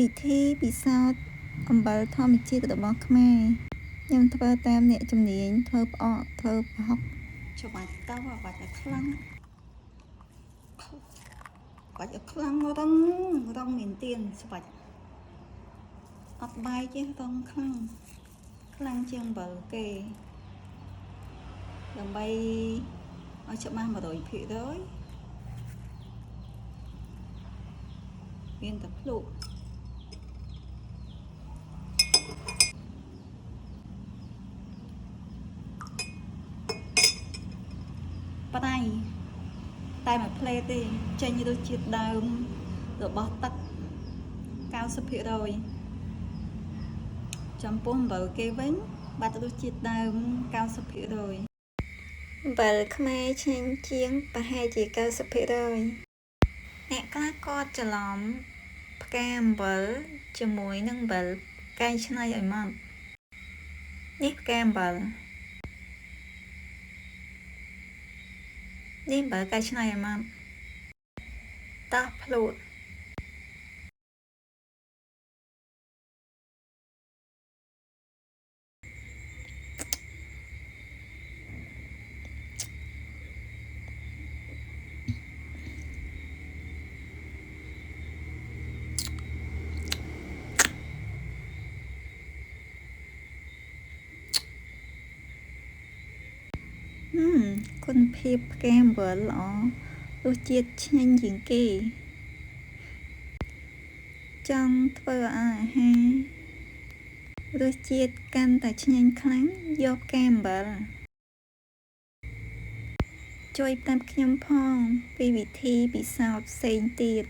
ពិធីពិសោធន៍អំបិលធម្មជាតិរបស់ខ្មែរខ្ញុំធ្វើតាមអ្នកជំនាញធ្វើផ្អកធ្វើប្រហុកច្បាច់ទៅបាច់ឲ្យខ្លាំងបាច់ឲ្យខ្លាំងរឹងមែនទៀនច្បាច់អត់បែកទេរឹងខ្លាំងជាងអំបិលគេដើម្បីឲ្យច្បាស់ 100% មានតែភ្លុកប្រៃតែមួយផ្លេតទេចេញរសជាតិដើមរបស់ទឹក 90% ចំពោះអំបិលគេវិញបាត់រសជាតិដើម 90% អំបិលខ្មែរឆ្ងាញ់ជាងប្រហែលជា 90% អ្នកខ្លះគាត់ច្រឡំផ្កាអំបិលជាមួយនឹងអំបិលកែច្នៃឲ្យម៉ត់នេះផ្កាអំបិលនេះអំបិលកែច្នៃឲ្យម៉ត់តោះភ្លួតគុណភាពផ្កាអំបិលល្អរសជាតិឆ្ងាញ់ជាងគេចង់ធ្វើឲ្យអាហាររសជាតិកាន់តែឆ្ងាញ់ខ្លាំងយកផ្កាអំបិលជួយតាមខ្ញុំផងពីវិធីពិសោធន៍ផ្សេងទៀត